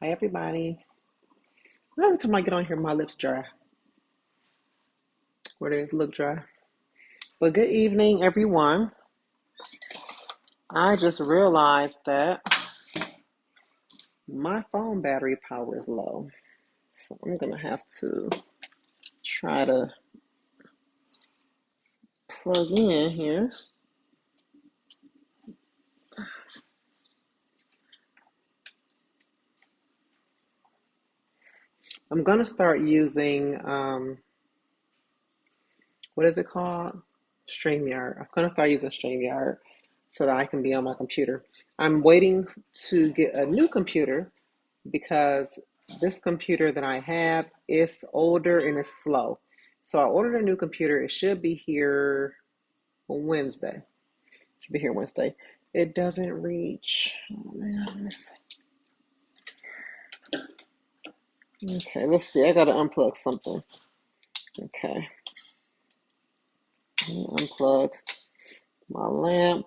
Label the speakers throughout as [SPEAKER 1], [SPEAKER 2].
[SPEAKER 1] Hi, everybody. Every time I get on here, my lips dry. Where they look dry. But good evening, everyone. I just realized that my phone battery power is low. So I'm going to have to try to plug in here. I'm going to start using, what is it called? StreamYard. I'm going to start using StreamYard so that I can be on my computer. I'm waiting to get a new computer because this computer that I have is older and it's slow. So I ordered a new computer. It should be here on Wednesday. Should be here Wednesday. It doesn't reach. Oh man, okay, let's see. I gotta unplug something. Okay, unplug my lamp.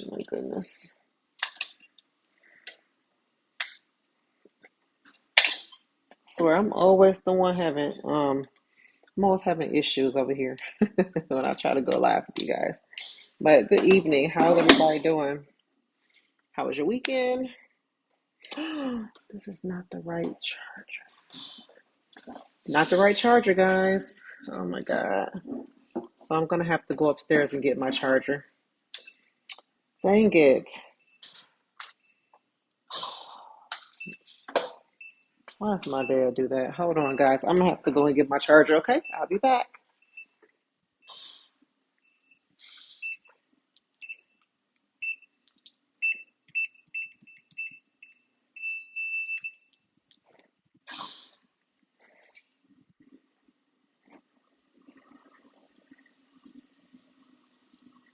[SPEAKER 1] Oh my goodness. I swear I'm always the one having I'm always having issues over here when I try to go live with you guys. But good evening. How's everybody doing? How was your weekend? This is not the right charger. Not the right charger, guys. Oh my God. So I'm going to have to go upstairs and get my charger. Dang it. Why does my dad do that? Hold on, guys. I'm going to have to go and get my charger, okay? I'll be back.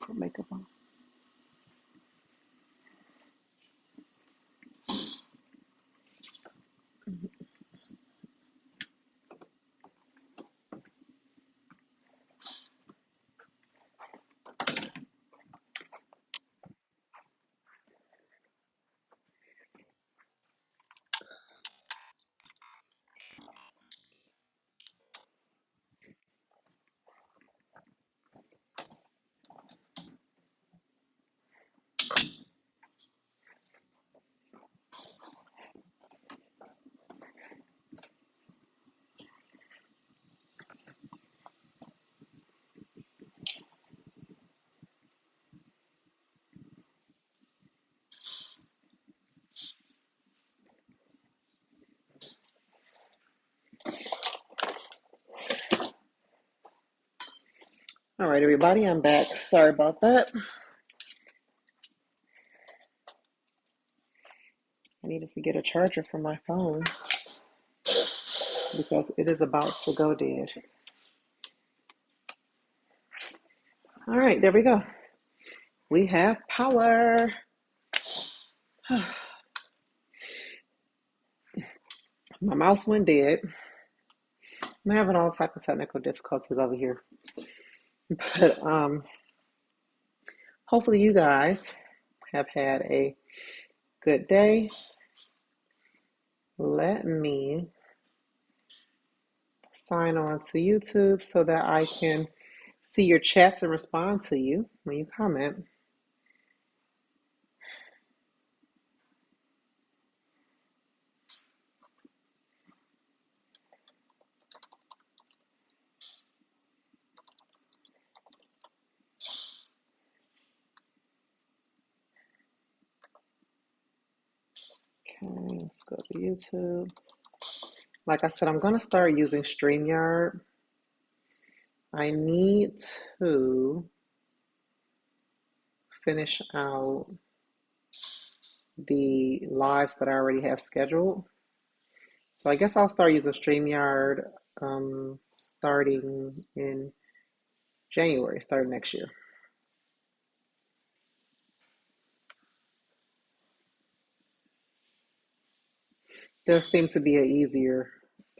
[SPEAKER 1] Put makeup on. All right, everybody, I'm back. Sorry about that. I needed to get a charger for my phone because it is about to go dead. All right, there we go. We have power. My mouse went dead. I'm having all type of technical difficulties over here. But hopefully you guys have had a good day. Let me sign on to YouTube so that I can see your chats and respond to you when you comment. Okay, let's go to YouTube. Like I said, I'm going to start using StreamYard. I need to finish out the lives that I already have scheduled. So I guess I'll start using StreamYard starting in January, starting next year. There seems to be an easier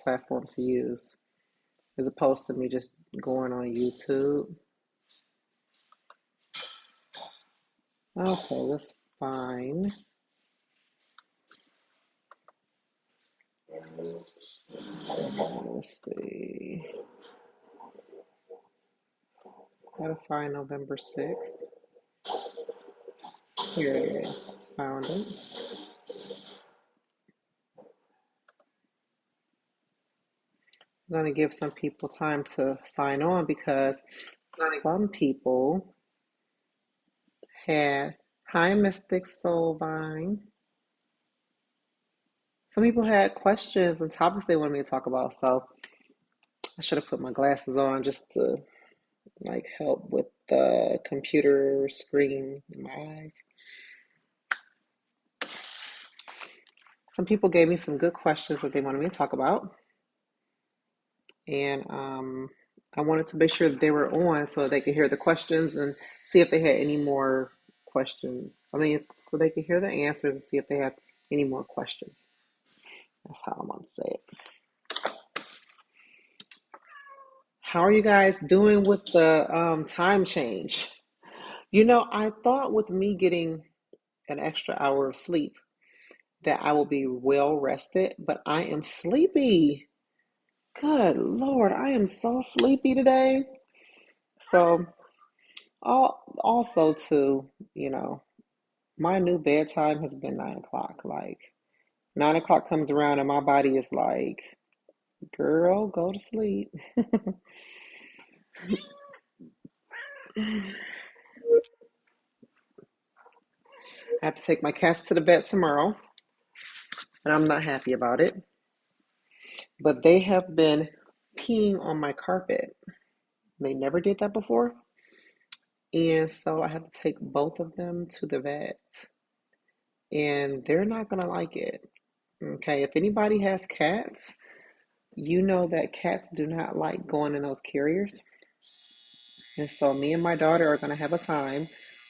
[SPEAKER 1] platform to use as opposed to me just going on YouTube. Okay, that's fine. Let's see. Gotta find November 6th. Here it is. Found it. I'm gonna give some people time to sign on because some people had hi Mystic Soulvine. Some people had questions and topics they wanted me to talk about, so I should have put my glasses on just to like help with the computer screen in my eyes. Some people gave me some good questions that they wanted me to talk about, and I wanted to make sure that they were on so they could hear the questions and see if they had any more questions. I mean, so they could hear the answers and see if they have any more questions. That's how I want to say it. How are you guys doing with the time change? You know, I thought with me getting an extra hour of sleep that I will be well rested, but I am sleepy. Good Lord, I am so sleepy today. So, also too, you know, my new bedtime has been 9 o'clock. Like 9 o'clock comes around and my body is like, girl, go to sleep. I have to take my cats to the vet tomorrow, and I'm not happy about it. But they have been peeing on my carpet. They never did that before. And so I have to take both of them to the vet, and they're not going to like it. Okay, if anybody has cats, you know that cats do not like going in those carriers. And so me and my daughter are going to have a time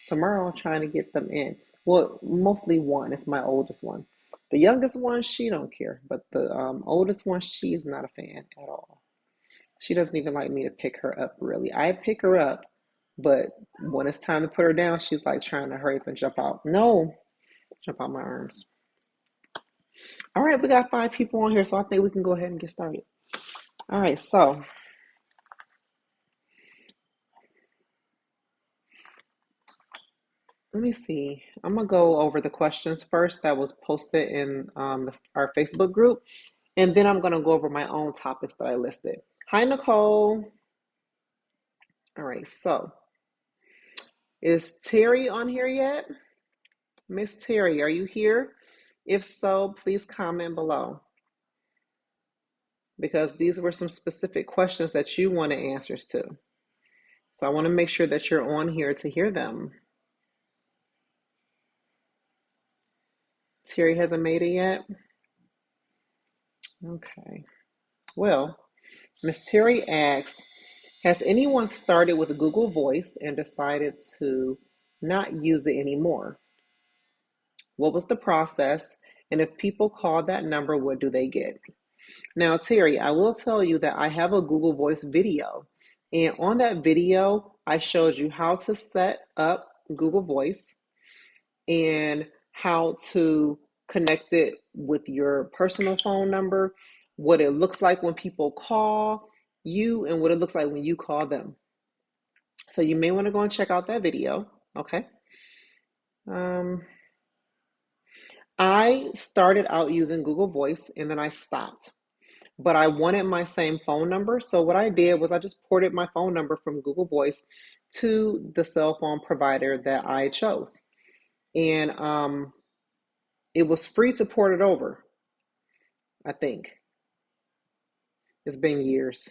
[SPEAKER 1] tomorrow trying to get them in. Well, mostly one. It's my oldest one. The youngest one, she don't care, but the oldest one, she is not a fan at all. She doesn't even like me to pick her up, really. I pick her up, but when it's time to put her down, she's like trying to hurry up and jump out. No, jump out my arms. All right, we got 5 people on here, so I think we can go ahead and get started. All right, so let me see. I'm gonna go over the questions first that was posted in our Facebook group, and then I'm gonna go over my own topics that I listed. Hi, Nicole. All right, so is Terry on here yet? Miss Terry, are you here? If so, please comment below because these were some specific questions that you wanted answers to. So I want to make sure that you're on here to hear them. Terry hasn't made it yet? Okay. Well, Miss Terry asked, has anyone started with Google Voice and decided to not use it anymore? What was the process? And if people call that number, what do they get? Now, Terry, I will tell you that I have a Google Voice video. And on that video, I showed you how to set up Google Voice and how to connect it with your personal phone number, what it looks like when people call you, and what it looks like when you call them. So you may want to go and check out that video. Okay. Um, I started out using Google Voice and then I stopped, but I wanted my same phone number. So what I did was I just ported my phone number from Google Voice to the cell phone provider that I chose. And it was free to port it over, I think. It's been years.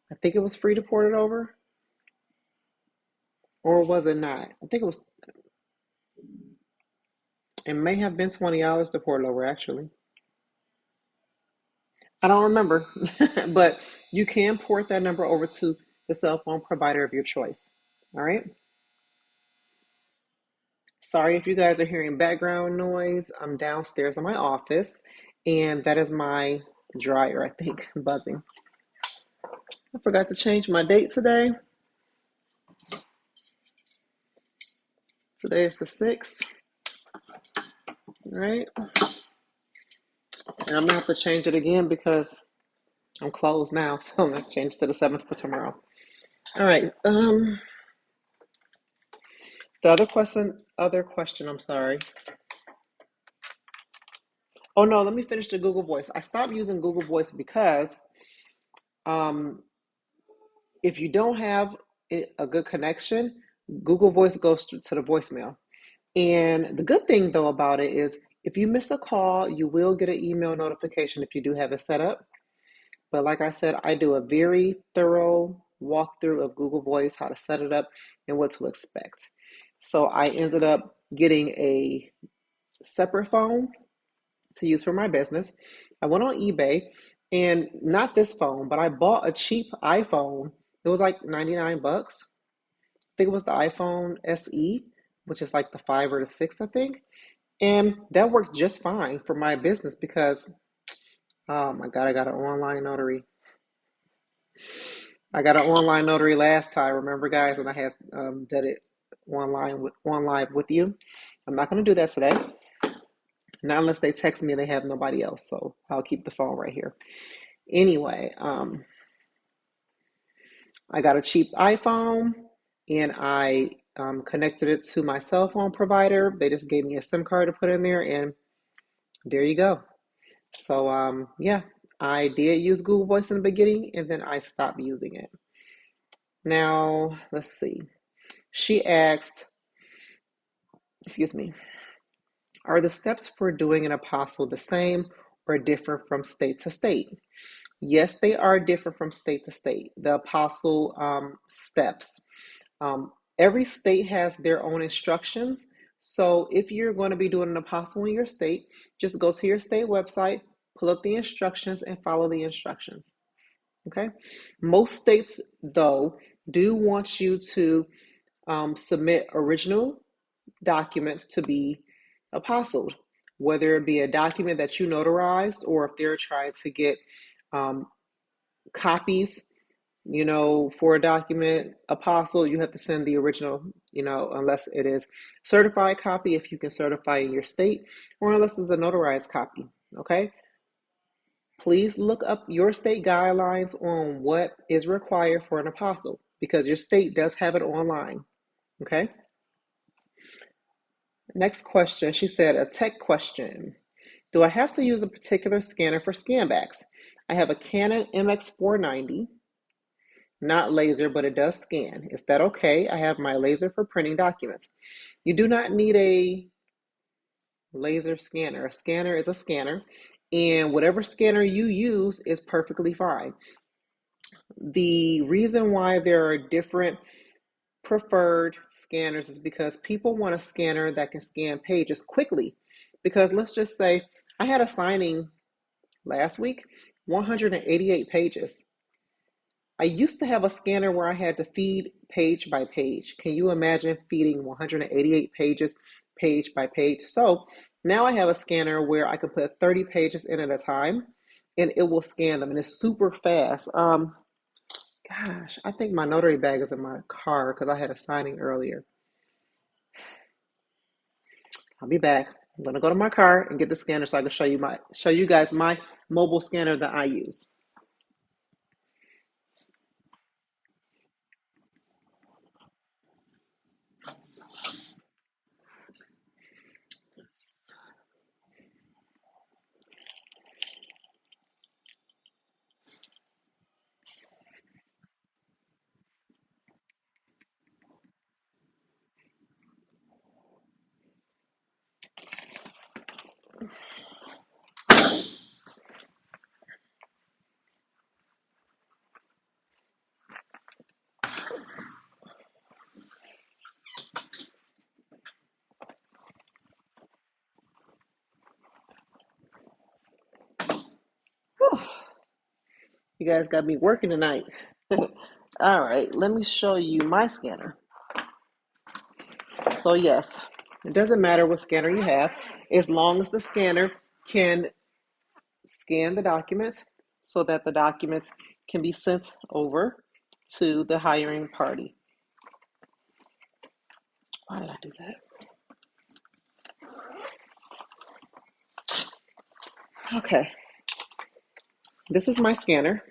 [SPEAKER 1] I think it was free to port it over, or was it not? I think it may have been $20 to port it over, actually. I don't remember, but you can port that number over to the cell phone provider of your choice. All right. Sorry if you guys are hearing background noise. I'm downstairs in my office, and that is my dryer, I think, buzzing. I forgot to change my date today. Today is the 6th, right? And I'm gonna have to change it again because I'm closed now, so I'm gonna change to the 7th for tomorrow. All right. The other question, I'm sorry. Oh no, let me finish the Google Voice. I stopped using Google Voice because um, if you don't have a good connection, Google Voice goes to the voicemail. And the good thing though about it is if you miss a call, you will get an email notification if you do have it set up. But like I said, I do a very thorough walkthrough of Google Voice, how to set it up and what to expect. So I ended up getting a separate phone to use for my business. I went on eBay and not this phone, but I bought a cheap iPhone. It was like 99 bucks. I think it was the iPhone SE, which is like the 5 or the 6, I think. And that worked just fine for my business because, oh my God, I got an online notary. I got an online notary last time, remember, guys, and I had did it on live with you. I'm not going to do that today, not unless they text me and they have nobody else. So I'll keep the phone right here. Anyway, I got a cheap iPhone and I connected it to my cell phone provider. They just gave me a SIM card to put in there, and there you go. So yeah, I did use Google Voice in the beginning, and then I stopped using it. Now let's see. She asked, excuse me, are the steps for doing an apostle the same or different from state to state? Yes, they are different from state to state. The apostle steps. Every state has their own instructions. So if you're going to be doing an apostle in your state, just go to your state website, pull up the instructions, and follow the instructions. Okay. Most states, though, do want you to submit original documents to be apostled, whether it be a document that you notarized or if they're trying to get um, copies, for a document apostle, you have to send the original, unless it is certified copy, if you can certify in your state, or unless it's a notarized copy. Okay. Please look up your state guidelines on what is required for an apostle because your state does have it online. Okay. Next question. She said, a tech question. Do I have to use a particular scanner for scanbacks? I have a Canon MX490, not laser, but it does scan. Is that okay? I have my laser for printing documents. You do not need a laser scanner. A scanner is a scanner, and whatever scanner you use is perfectly fine. The reason why there are different preferred scanners is because people want a scanner that can scan pages quickly. Because let's just say I had a signing last week, 188 pages. I used to have a scanner where I had to feed page by page. Can you imagine feeding 188 pages page by page? So now I have a scanner where I can put 30 pages in at a time and it will scan them and it's super fast. Gosh, I think my notary bag is in my car because I had a signing earlier. I'll be back. I'm gonna go to my car and get the scanner so I can show you guys my mobile scanner that I use. Whew, you guys got me working tonight. All right, let me show you my scanner. So yes, it doesn't matter what scanner you have, as long as the scanner can scan the documents so that the documents can be sent over to the hiring party. Why did I do that? Okay, this is my scanner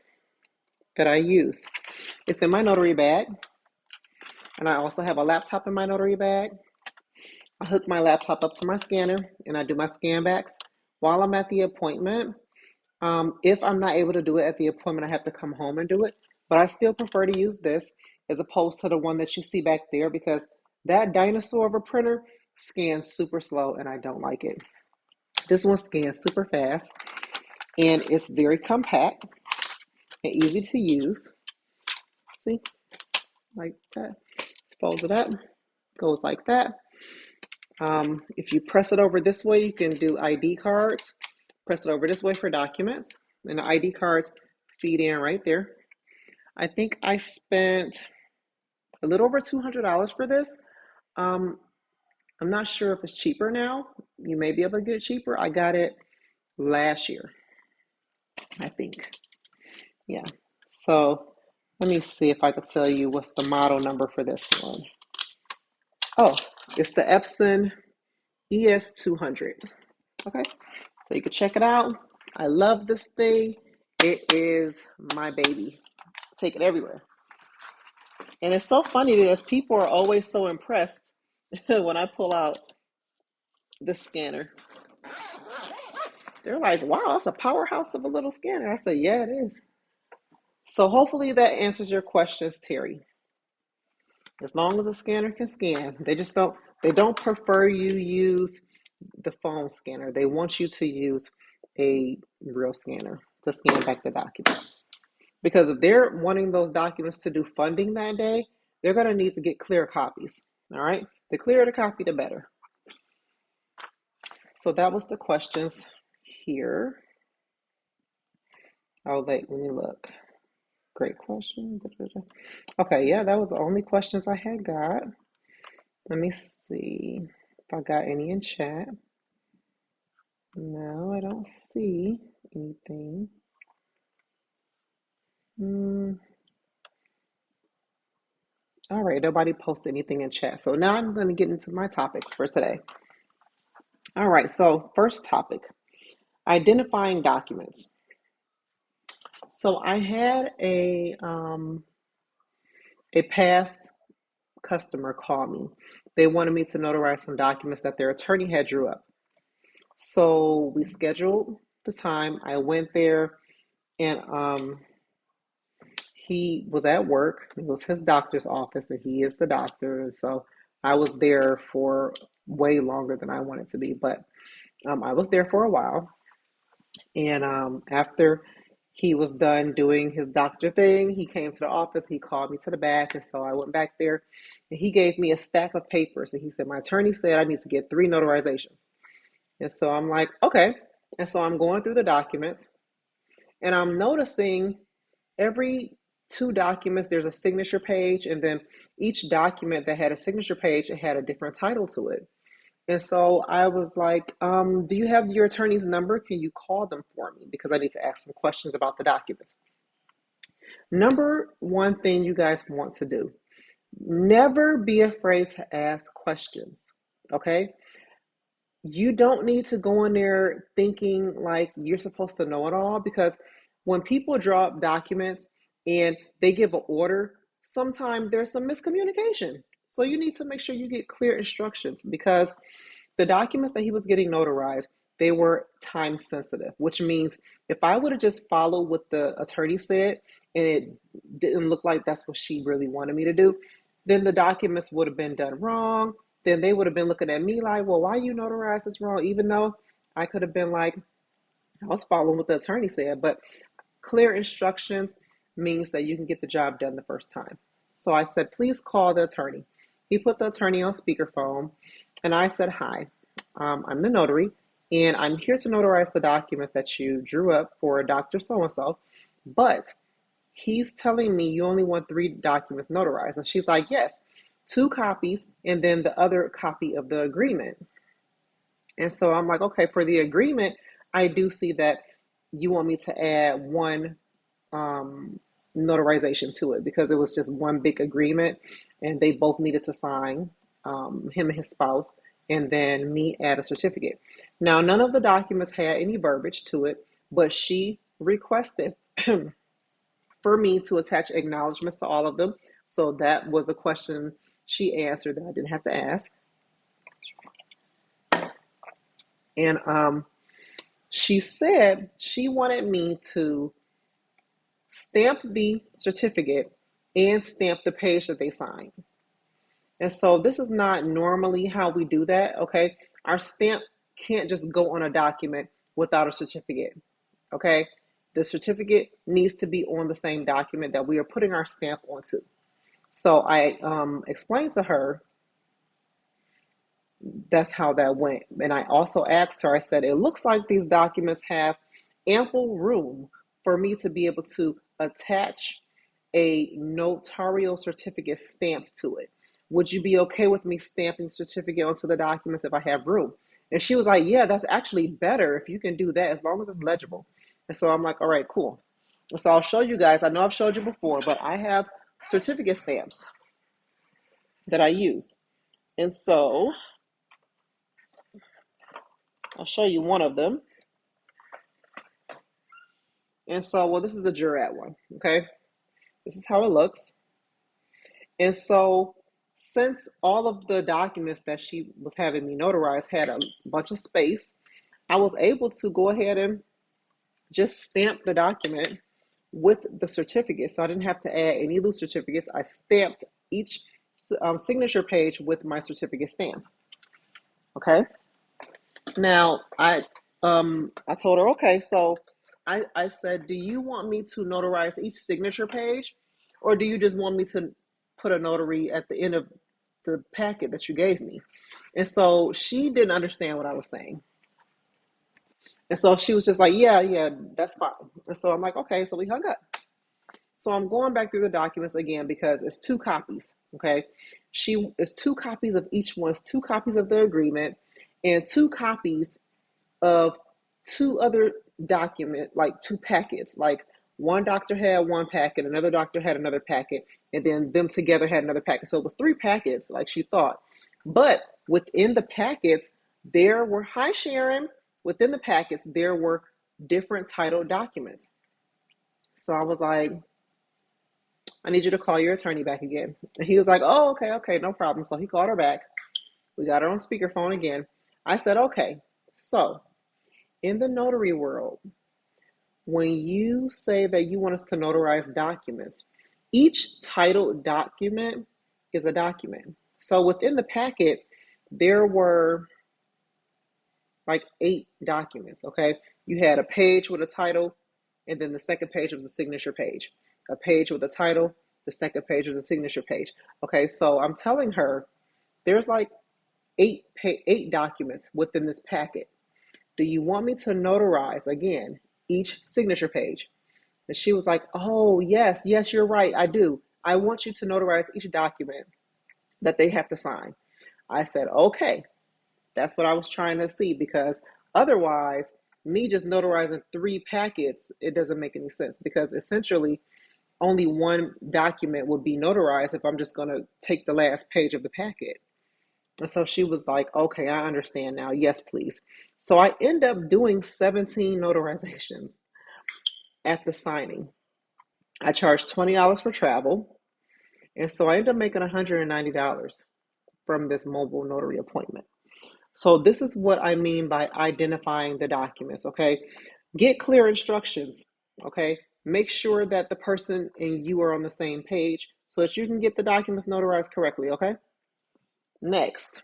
[SPEAKER 1] that I use. It's in my notary bag, and I also have a laptop in my notary bag. I hook my laptop up to my scanner, and I do my scan backs while I'm at the appointment. If I'm not able to do it at the appointment, I have to come home and do it. But I still prefer to use this as opposed to the one that you see back there because that dinosaur of a printer scans super slow and I don't like it. This one scans super fast and it's very compact and easy to use. See, like that. Just fold it up, goes like that. If you press it over this way, you can do ID cards. Press it over this way for documents, and the ID cards feed in right there. I think I spent a little over $200 for this. Um, I'm not sure if it's cheaper now. You may be able to get it cheaper. I got it last year, I think. Yeah. So let me see if I could tell you what's the model number for this one. Oh, it's the Epson ES200. Okay. So you can check it out. I love this thing. It is my baby. Take it everywhere. And it's so funny because people are always so impressed when I pull out the scanner. They're like, wow, that's a powerhouse of a little scanner. I said, yeah, it is. So hopefully that answers your questions, Terry. As long as the scanner can scan, they don't prefer you use the phone scanner. They want you to use a real scanner to scan back the documents. Because if they're wanting those documents to do funding that day, they're going to need to get clear copies. All right. The clearer the copy, the better. So that was the questions here. Oh, wait, let me look. Great question. Okay, yeah, that was the only questions I had got. Let me see if I got any in chat. No, I don't see anything. All right, nobody posted anything in chat. So now I'm going to get into my topics for today. All right, so first topic, identifying documents. So I had a past customer call me. They wanted me to notarize some documents that their attorney had drew up. So we scheduled the time. I went there, and he was at work. It was his doctor's office, and he is the doctor. And so I was there for way longer than I wanted to be, but I was there for a while. And after he was done doing his doctor thing, he came to the office. He called me to the back, and so I went back there. And he gave me a stack of papers, and he said, "My attorney said I need to get 3 notarizations." And so I'm like, "Okay." And so I'm going through the documents, and I'm noticing every 2 documents, there's a signature page, and then each document that had a signature page, it had a different title to it. And so I was like, do you have your attorney's number? Can you call them for me? Because I need to ask some questions about the documents. Number one thing you guys want to do, never be afraid to ask questions. Okay? You don't need to go in there thinking like you're supposed to know it all because when people draw up documents and they give an order, sometimes there's some miscommunication. So you need to make sure you get clear instructions because the documents that he was getting notarized, they were time sensitive, which means if I would have just followed what the attorney said and it didn't look like that's what she really wanted me to do, then the documents would have been done wrong. Then they would have been looking at me like, well, why you notarized this wrong? Even though I could have been like, I was following what the attorney said, but clear instructions means that you can get the job done the first time. So I said, please call the attorney. He put the attorney on speakerphone, and I said, hi, I'm the notary, and I'm here to notarize the documents that you drew up for Dr. So-and-so, but he's telling me you only want 3 documents notarized. And she's like, yes, 2 copies, and then the other copy of the agreement. And so I'm like, okay, for the agreement, I do see that you want me to add one um, notarization to it because it was just one big agreement and they both needed to sign, him and his spouse. and then me add a certificate. Now, none of the documents had any verbiage to it, but she requested for me to attach acknowledgments to all of them. So that was a question she answered that I didn't have to ask. And she said she wanted me to stamp the certificate and stamp the page that they signed. And so this is not normally how we do that, okay? Our stamp can't just go on a document without a certificate, okay? The certificate needs to be on the same document that we are putting our stamp onto. So I explained to her that's how that went. And I also asked her, I said, it looks like these documents have ample room for me to be able to attach a notarial certificate stamp to it. Would you be okay with me stamping the certificate onto the documents if I have room? And she was like, yeah, that's actually better if you can do that as long as it's legible. And so I'm like, all right, cool. So I'll show you guys. I know I've showed you before, but I have certificate stamps that I use. And so I'll show you one of them. And so, well, this is a jurat one, okay? This is how it looks. And so, since all of the documents that she was having me notarize had a bunch of space, I was able to go ahead and just stamp the document with the certificate. So I didn't have to add any loose certificates. I stamped each signature page with my certificate stamp. Okay. Now I told her, okay, so I said, do you want me to notarize each signature page, or do you just want me to put a notary at the end of the packet that you gave me? And so she didn't understand what I was saying. And so she was just like, yeah, that's fine. And so I'm like, okay, so we hung up. So I'm going back through the documents again because it's two copies. Okay. It's two copies of each one, it's two copies of the agreement and two copies of two other document, like two packets. Like one doctor had one packet, another doctor had another packet, and then them together had another packet. So it was three packets, like she thought. But within the packets, there were, hi Sharon, within the packets, there were different title documents. So I was like, I need you to call your attorney back again. And he was like, oh, okay, no problem. So he called her back. We got her on speakerphone again. I said, okay, so in the notary world, when you say that you want us to notarize documents, each title document is a document. So within the packet, there were like 8 documents, okay? You had a page with a title, and then the second page was a signature page. A page with a title, the second page was a signature page. Okay, so I'm telling her there's like eight documents within this packet. Do you want me to notarize again each signature page? And she was like, oh, yes, you're right. I do. I want you to notarize each document that they have to sign. I said, okay, that's what I was trying to see because otherwise, me just notarizing 3 packets, it doesn't make any sense because essentially only one document would be notarized if I'm just going to take the last page of the packet. And so she was like, okay, I understand now. Yes, please. So I end up doing 17 notarizations at the signing. I charged $20 for travel. And so I ended up making $190 from this mobile notary appointment. So this is what I mean by identifying the documents, okay? Get clear instructions, okay? Make sure that the person and you are on the same page so that you can get the documents notarized correctly, okay? Next,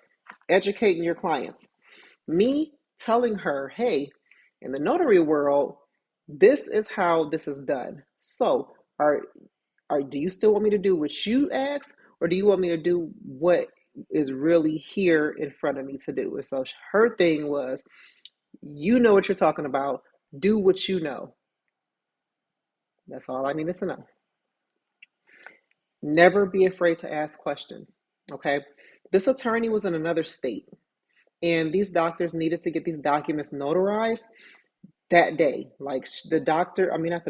[SPEAKER 1] educating your clients. Me telling her, hey, in the notary world, this is how this is done. So, do you still want me to do what you asked, or do you want me to do what is really here in front of me to do? And so her thing was, you know what you're talking about. Do what you know. That's all I needed to know. Never be afraid to ask questions. Okay. This attorney was in another state, and these doctors needed to get these documents notarized that day. Like not the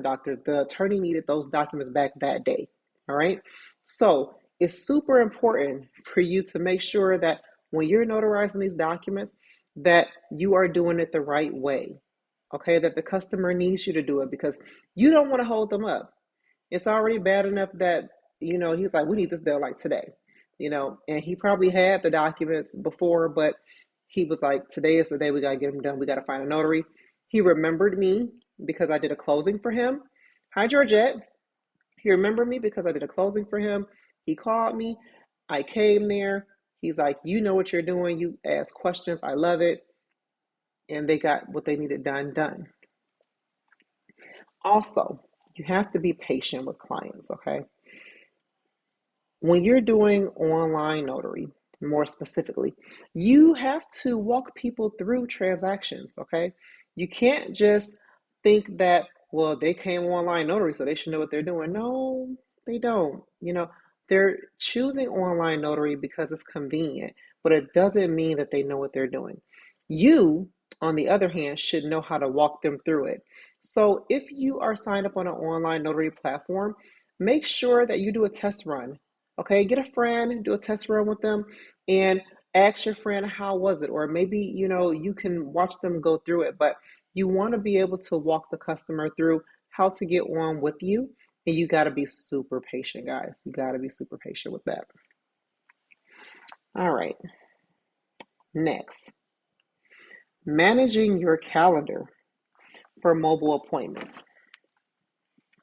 [SPEAKER 1] doctor, the attorney needed those documents back that day. All right. So it's super important for you to make sure that when you're notarizing these documents, that you are doing it the right way. Okay, that the customer needs you to do it because you don't want to hold them up. It's already bad enough that, he's like, we need this done like today, and he probably had the documents before, but he was like, today is the day we got to get them done. We got to find a notary. He remembered me because I did a closing for him. Hi, Georgette. He remembered me because I did a closing for him. He called me. I came there. He's like, you know what you're doing. You ask questions. I love it. And they got what they needed done. Also, you have to be patient with clients, okay? When you're doing online notary, more specifically, you have to walk people through transactions, okay? You can't just think that, well, they came online notary, so they should know what they're doing. No, they don't. They're choosing online notary because it's convenient, but it doesn't mean that they know what they're doing. You, on the other hand, should know how to walk them through it. So if you are signed up on an online notary platform, make sure that you do a test run. Okay, get a friend, do a test run with them, and ask your friend how was it, or maybe you can watch them go through it, but you want to be able to walk the customer through how to get on with you, and you got to be super patient, guys. You got to be super patient with that. All right, next, managing your calendar for mobile appointments.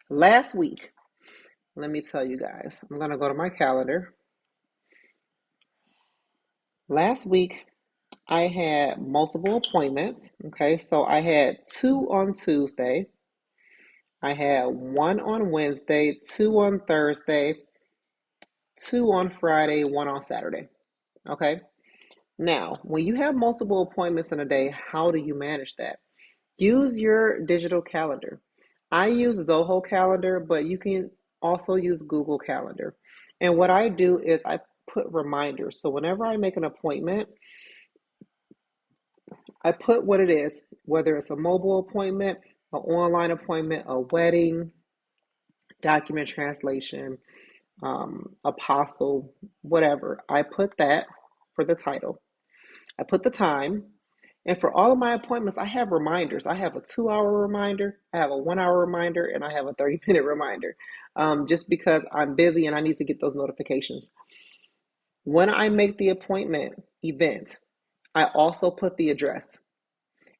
[SPEAKER 1] Last week, let me tell you guys, I'm going to go to my calendar. Last week, I had multiple appointments. Okay, so I had 2 on Tuesday, I had 1 on Wednesday, 2 on Thursday, 2 on Friday, 1 on Saturday. Okay, now when you have multiple appointments in a day, how do you manage that? Use your digital calendar. I use Zoho Calendar, but you can also use Google Calendar. And what I do is I put reminders. So whenever I make an appointment, I put what it is, whether it's a mobile appointment, an online appointment, a wedding, document translation, apostle, whatever. I put that for the title. I put the time. And for all of my appointments, I have reminders. I have a 2-hour reminder, I have a 1-hour reminder, and I have a 30-minute reminder, just because I'm busy and I need to get those notifications. When I make the appointment event, I also put the address.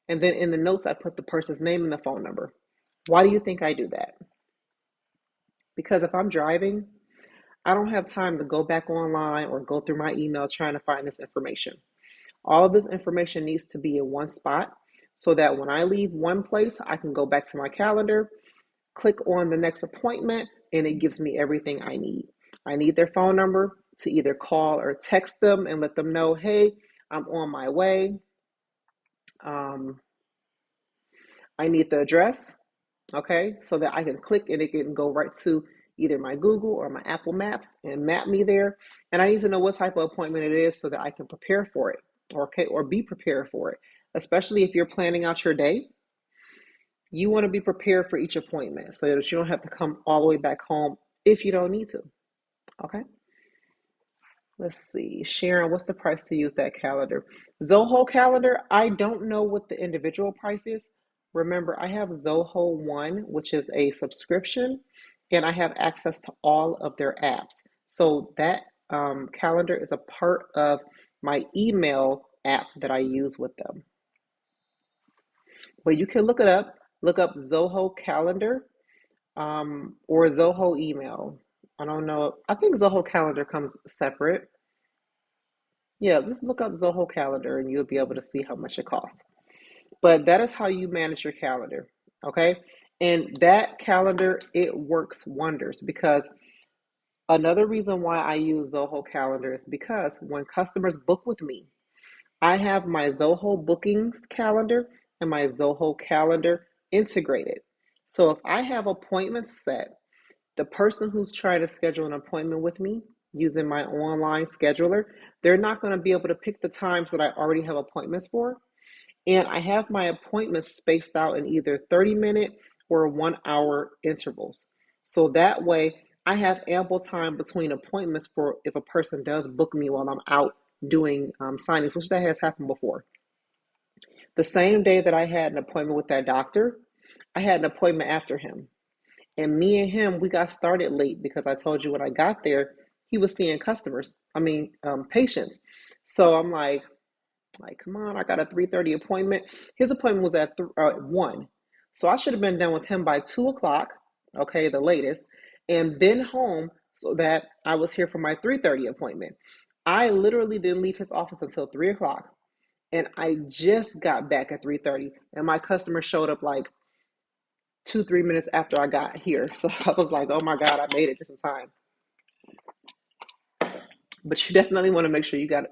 [SPEAKER 1] And then in the notes, I put the person's name and the phone number. Why do you think I do that? Because if I'm driving, I don't have time to go back online or go through my email trying to find this information. All of this information needs to be in one spot so that when I leave one place, I can go back to my calendar, click on the next appointment, and it gives me everything I need. I need their phone number to either call or text them and let them know, hey, I'm on my way. I need the address, okay, so that I can click and it can go right to either my Google or my Apple Maps and map me there. And I need to know what type of appointment it is so that I can prepare for it, okay, or be prepared for it. Especially if you're planning out your day, you want to be prepared for each appointment so that you don't have to come all the way back home if you don't need to, okay? Let's see, Sharon, what's the price to use that calendar? Zoho Calendar, I don't know what the individual price is. Remember, I have Zoho One, which is a subscription, and I have access to all of their apps. So that calendar is a part of my email app that I use with them. But you can look up Zoho Calendar, or Zoho email. I don't know. I think Zoho Calendar comes separate. Yeah, just look up Zoho Calendar and you'll be able to see how much it costs. But that is how you manage your calendar, okay? And that calendar, it works wonders because another reason why I use Zoho Calendar is because when customers book with me, I have my Zoho bookings calendar and my Zoho calendar integrated. So if I have appointments set, the person who's trying to schedule an appointment with me using my online scheduler, they're not going to be able to pick the times that I already have appointments for. And I have my appointments spaced out in either 30-minute or 1-hour intervals. So that way I have ample time between appointments for if a person does book me while I'm out doing signings, which that has happened before. The same day that I had an appointment with that doctor, I had an appointment after him. And me and him, we got started late because I told you when I got there, he was seeing patients. So I'm like, come on, I got a 3:30 appointment. His appointment was at 1. So I should have been done with him by 2 o'clock, okay, the latest, and been home so that I was here for my 3:30 appointment. I literally didn't leave his office until 3 o'clock. And I just got back at 3:30. And my customer showed up like 2, 3 minutes after I got here. So I was like, oh my God, I made it just in time. But you definitely want to make sure you got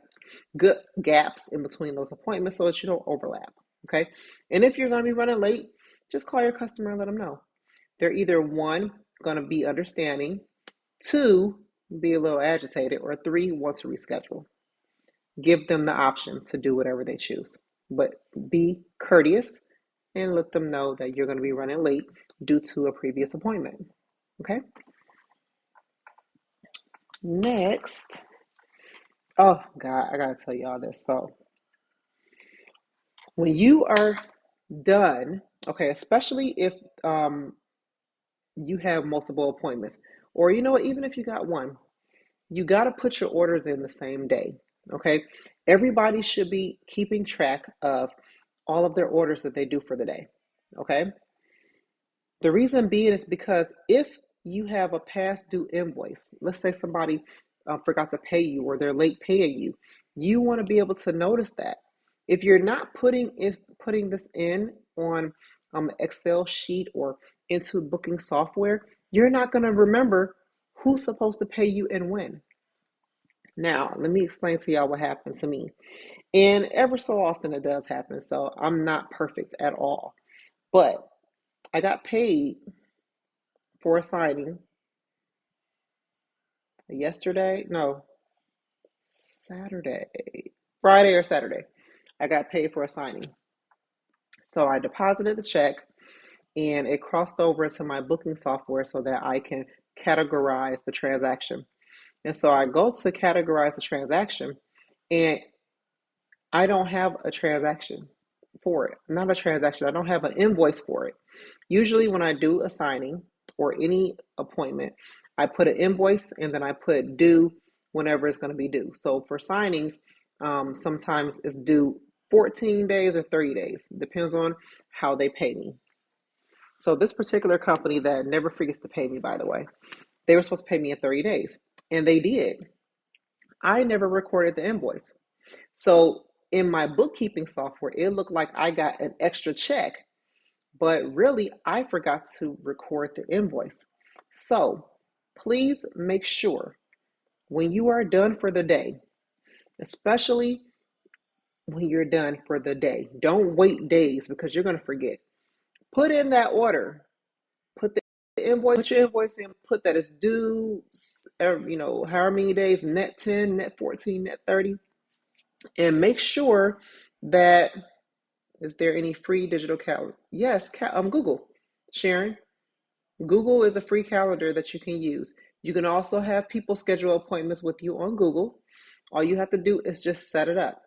[SPEAKER 1] good gaps in between those appointments so that you don't overlap. Okay. And if you're going to be running late, just call your customer and let them know. They're either one, going to be understanding, two, be a little agitated, or three, want to reschedule. Give them the option to do whatever they choose. But be courteous and let them know that you're going to be running late due to a previous appointment. Okay. Next. Oh, God, I got to tell you all this. So, when you are done, okay, especially if you have multiple appointments, or you know what, even if you got one, you got to put your orders in the same day. Okay. Everybody should be keeping track of all of their orders that they do for the day. Okay. The reason being is because if you have a past due invoice, let's say somebody forgot to pay you or they're late paying you, you want to be able to notice that. If you're not putting this in on Excel sheet or into booking software, you're not going to remember who's supposed to pay you and when. Now, let me explain to y'all what happened to me. And ever so often it does happen, so I'm not perfect at all. But I got paid for a signing yesterday. No, Saturday. Friday or Saturday. I got paid for a signing. So I deposited the check and it crossed over into my booking software so that I can categorize the transaction. And so I go to categorize the transaction and I don't have a transaction for it. Not a transaction. I don't have an invoice for it. Usually, when I do a signing or any appointment, I put an invoice and then I put due whenever it's going to be due. So for signings, sometimes it's due 14 days or 30 days. Depends on how they pay me. So this particular company that never forgets to pay me, by the way, they were supposed to pay me in 30 days. And they did. I never recorded the invoice. So in my bookkeeping software, it looked like I got an extra check, but really I forgot to record the invoice. So please make sure when you are done for the day, especially when you're done for the day, don't wait days because you're going to forget. Put in that order, put the invoice, put your invoice in, put that it's due, however many days, net 10, net 14, net 30, and make sure that. Is there any free digital calendar? Yes, Google. Sharon, Google is a free calendar that you can use. You can also have people schedule appointments with you on Google. All you have to do is just set it up.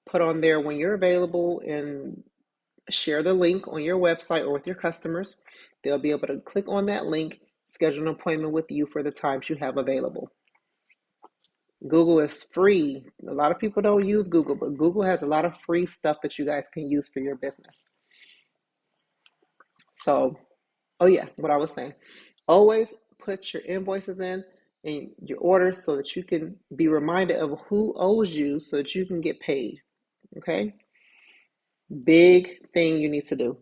[SPEAKER 1] Put on there when you're available and share the link on your website or with your customers. They'll be able to click on that link, schedule an appointment with you for the times you have available. Google is free. A lot of people don't use Google, but Google has a lot of free stuff that you guys can use for your business. So, oh yeah, what I was saying. Always put your invoices in and your orders so that you can be reminded of who owes you so that you can get paid. Okay? Big thing you need to do.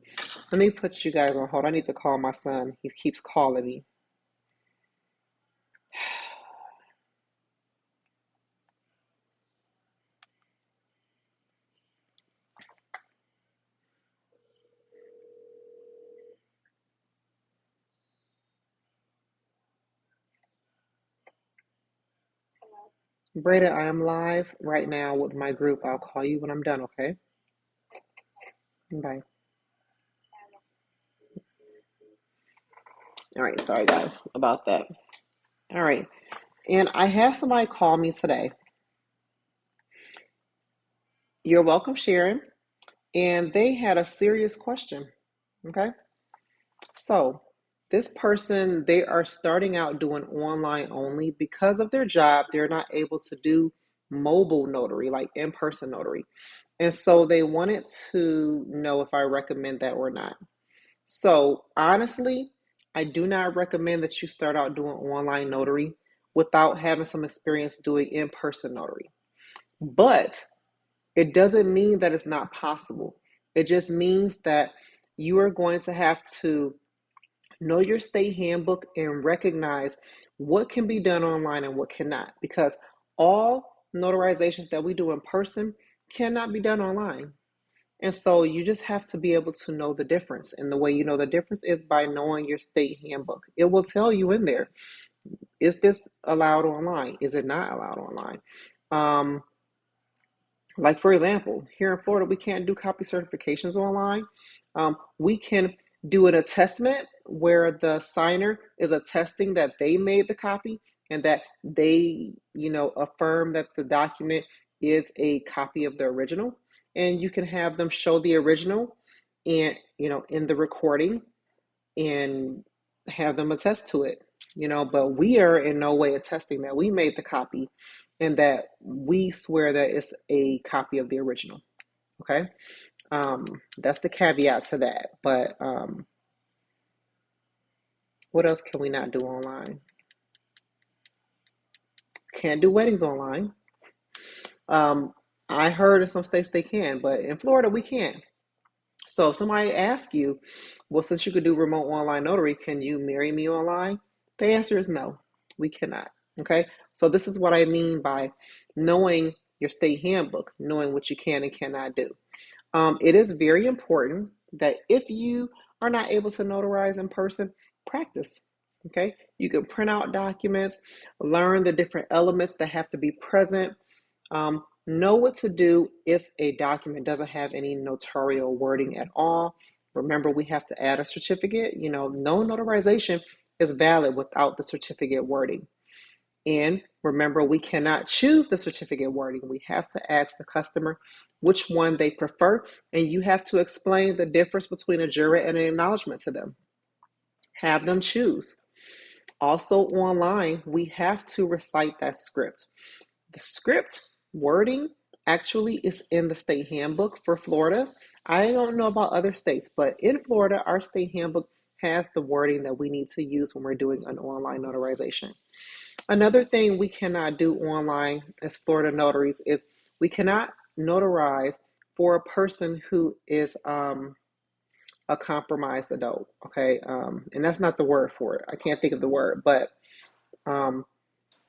[SPEAKER 1] Let me put you guys on hold. I need to call my son. He keeps calling me. Breda, I am live right now with my group. I'll call you when I'm done, okay? Bye. All right, sorry guys about that. All right. And I had somebody call me today You're welcome, Sharon. And they had a serious question. Okay. So this person, they are starting out doing online only because of their job. They're not able to do mobile notary, like in-person notary. And so they wanted to know if I recommend that or not. So honestly, I do not recommend that you start out doing online notary without having some experience doing in-person notary. But it doesn't mean that it's not possible. It just means that you are going to have to know your state handbook and recognize what can be done online and what cannot, because all notarizations that we do in person cannot be done online. And so you just have to be able to know the difference. And the way you know the difference is by knowing your state handbook. It will tell you in there, is this allowed online? Is it not allowed online? Um, like, for example, here in Florida, we can't do copy certifications online. We can do an attestment where the signer is attesting that they made the copy and that they, affirm that the document is a copy of the original. And you can have them show the original and, in the recording and have them attest to it, but we are in no way attesting that we made the copy and that we swear that it's a copy of the original. Okay. That's the caveat to that. But what else can we not do online? Can't do weddings online. Um, I heard in some states they can, but in Florida we can't. So if somebody asks you, well, since you could do remote online notary, can you marry me online? The answer is no, we cannot. Okay. So this is what I mean by knowing your state handbook, knowing what you can and cannot do. It is very important that if you are not able to notarize in person, practice. Okay. You can print out documents, learn the different elements that have to be present. Know what to do if a document doesn't have any notarial wording at all. Remember, we have to add a certificate. No notarization is valid without the certificate wording. And remember, we cannot choose the certificate wording. We have to ask the customer which one they prefer, and you have to explain the difference between a jurat and an acknowledgement to them. Have them choose. Also, online, we have to recite that script. The script wording actually is in the state handbook for Florida. I don't know about other states, but in Florida, our state handbook has the wording that we need to use when we're doing an online notarization. Another thing we cannot do online as Florida notaries is we cannot notarize for a person who is a compromised adult. Okay, and that's not the word for it. I can't think of the word, but um,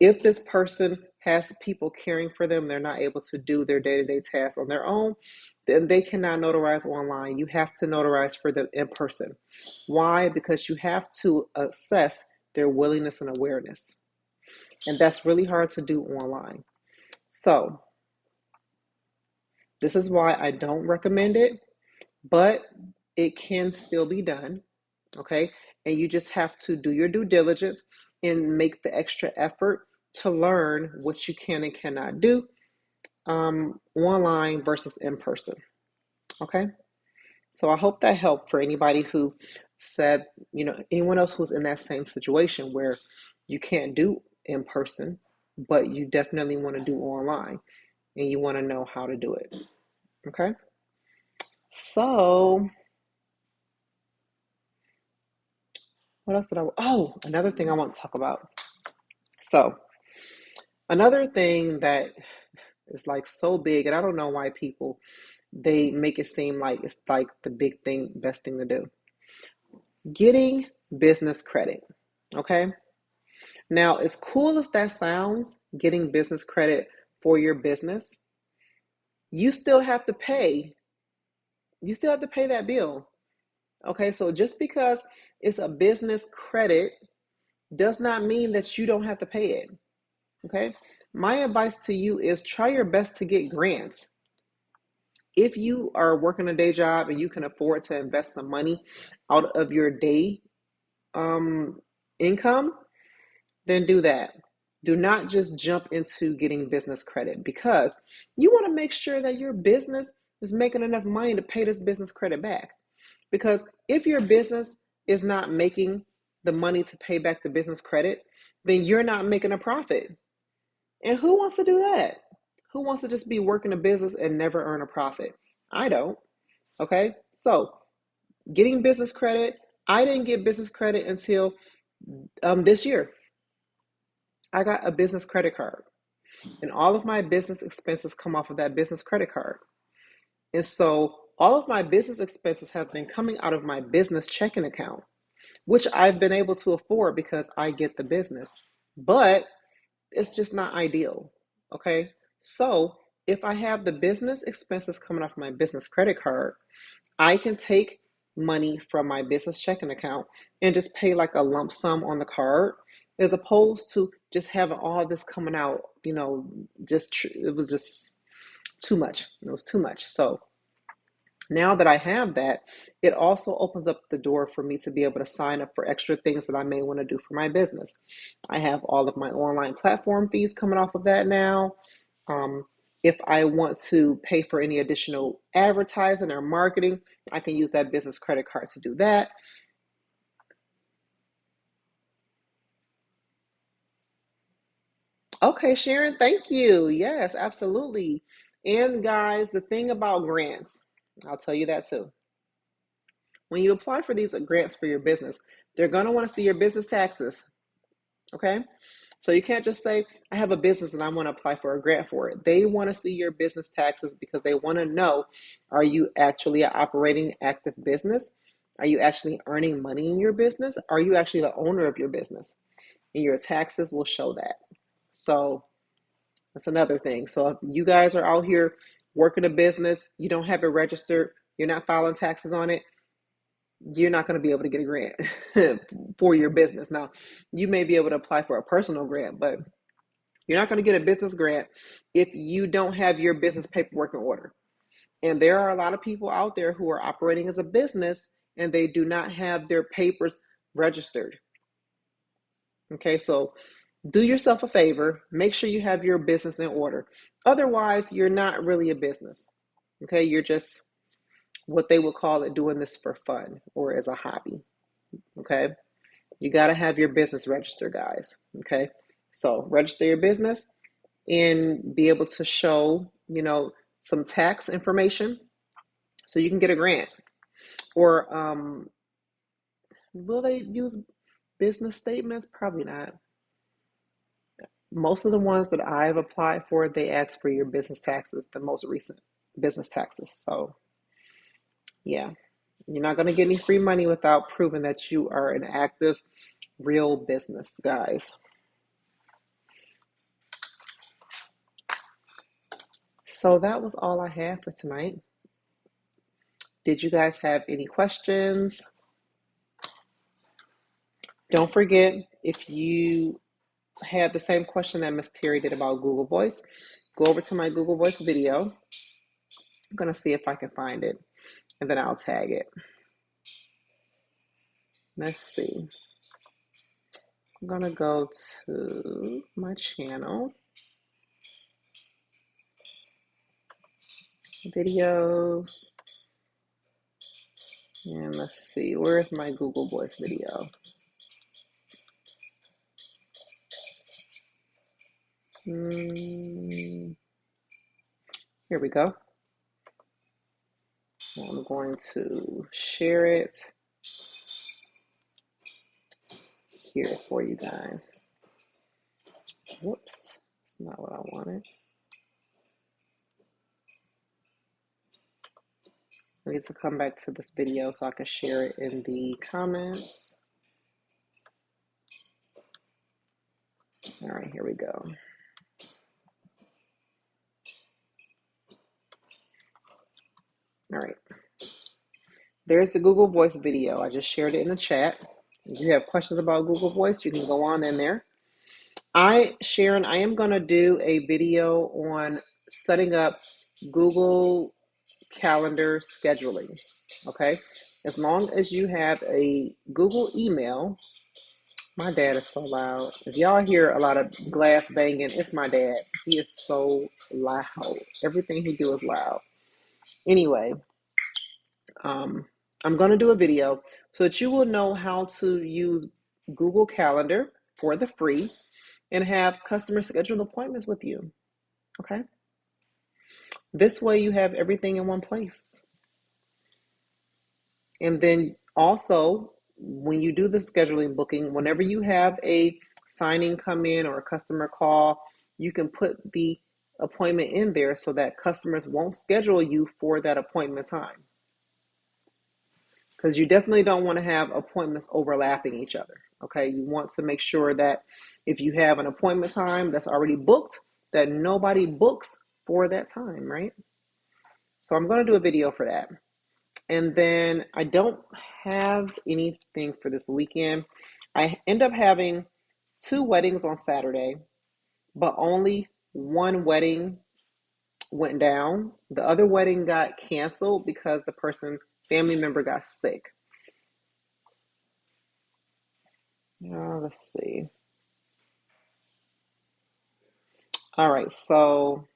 [SPEAKER 1] if this person has people caring for them, they're not able to do their day-to-day tasks on their own, then they cannot notarize online. You have to notarize for them in person. Why? Because you have to assess their willingness and awareness. And that's really hard to do online. So this is why I don't recommend it, but it can still be done. Okay. And you just have to do your due diligence and make the extra effort to learn what you can and cannot do online versus in person. Okay. So I hope that helped for anybody who said, anyone else who's in that same situation where you can't do in person, but you definitely want to do online and you want to know how to do it. Okay. So what else did another thing I want to talk about. So another thing that is like so big, and I don't know why people they make it seem like it's like the big thing, best thing to do. Getting business credit. Okay. Now, as cool as that sounds, getting business credit for your business, you still have to pay. You still have to pay that bill. Okay. So just because it's a business credit does not mean that you don't have to pay it. Okay. My advice to you is try your best to get grants. If you are working a day job and you can afford to invest some money out of your day income, then do that. Do not just jump into getting business credit, because you want to make sure that your business is making enough money to pay this business credit back. Because if your business is not making the money to pay back the business credit, then you're not making a profit. And who wants to do that? Who wants to just be working a business and never earn a profit? I don't. Okay. So getting business credit, I didn't get business credit until this year. I got a business credit card, and all of my business expenses come off of that business credit card. And so all of my business expenses have been coming out of my business checking account, which I've been able to afford because I get the business. But it's just not ideal. Okay. So if I have the business expenses coming off my business credit card, I can take money from my business checking account and just pay like a lump sum on the card, as opposed to just having all this coming out, it was just too much. It was too much. So now that I have that, it also opens up the door for me to be able to sign up for extra things that I may want to do for my business. I have all of my online platform fees coming off of that now. Um, if I want to pay for any additional advertising or marketing, I can use that business credit card to do that. Okay, Sharon, thank you. Yes, absolutely. And guys, the thing about grants, I'll tell you that too. When you apply for these grants for your business, they're going to want to see your business taxes. Okay. So you can't just say, I have a business and I want to apply for a grant for it. They want to see your business taxes because they want to know, are you actually an operating active business? Are you actually earning money in your business? Are you actually the owner of your business? And your taxes will show that. So that's another thing. So if you guys are out here working a business, you don't have it registered, you're not filing taxes on it, you're not going to be able to get a grant for your business. Now, you may be able to apply for a personal grant, but you're not going to get a business grant if you don't have your business paperwork in order. And there are a lot of people out there who are operating as a business and they do not have their papers registered. Okay, so do yourself a favor, make sure you have your business in order. Otherwise, you're not really a business. Okay, you're just what they would call it, doing this for fun or as a hobby. Okay, you got to have your business registered, guys. Okay, so register your business and be able to show, some tax information so you can get a grant. Or will they use business statements? Probably not. Most of the ones that I've applied for, they ask for your business taxes, the most recent business taxes. So, yeah, you're not going to get any free money without proving that you are an active, real business, guys. So that was all I have for tonight. Did you guys have any questions? Don't forget, if you had the same question that Miss Terry did about Google Voice, go over to my Google Voice video. I'm going to see if I can find it, and then I'll tag it. Let's see. I'm going to go to my channel, videos, and let's see, where's my Google Voice video? Here we go. I'm going to share it here for you guys. Whoops, it's not what I wanted. I need to come back to this video so I can share it in the comments. All right, here we go. All right. There's the Google Voice video. I just shared it in the chat. If you have questions about Google Voice, you can go on in there. Sharon, I am going to do a video on setting up Google Calendar scheduling. Okay. As long as you have a Google email, My dad is so loud. If y'all hear a lot of glass banging, it's my dad. He is so loud. Everything he do is loud. Anyway, um, I'm going to do a video so that you will know how to use Google Calendar for the free and have customers schedule appointments with you. Okay? This way you have everything in one place. And then also, when you do the scheduling booking, whenever you have a signing come in or a customer call, you can put the appointment in there so that customers won't schedule you for that appointment time. Because you definitely don't want to have appointments overlapping each other. Okay, you want to make sure that if you have an appointment time that's already booked, that nobody books for that time, right? So I'm going to do a video for that. And then I don't have anything for this weekend. I end up having two weddings on Saturday, but only one wedding went down. The other wedding got canceled because the family member got sick. Let's see. All right, so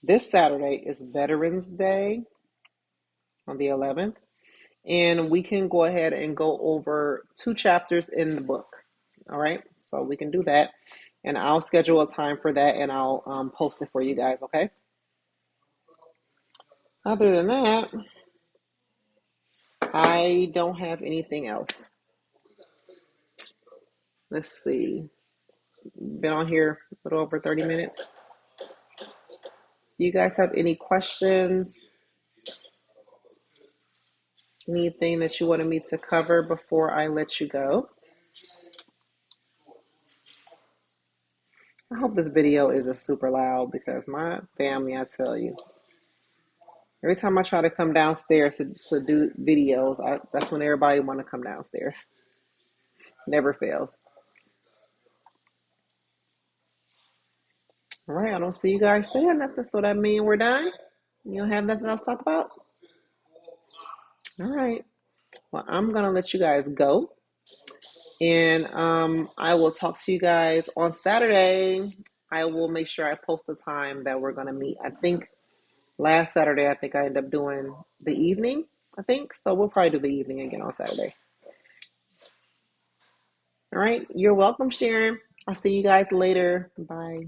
[SPEAKER 1] this Saturday is Veterans Day on the 11th, and we can go ahead and go over two chapters in the book. All right, so we can do that, and I'll schedule a time for that, and I'll post it for you guys, okay? Other than that, I don't have anything else. Let's see. Been on here a little over 30 minutes. Do you guys have any questions? Anything that you wanted me to cover before I let you go? I hope this video isn't super loud because my family, I tell you, every time I try to come downstairs to do videos, that's when everybody want to come downstairs. Never fails. All right, I don't see you guys saying nothing, so that means we're done. You don't have nothing else to talk about? All right. Well, I'm going to let you guys go. And I will talk to you guys on Saturday. I will make sure I post the time that we're going to meet. I think last Saturday, I think I ended up doing the evening, I think. So we'll probably do the evening again on Saturday. All right. You're welcome, Sharon. I'll see you guys later. Bye.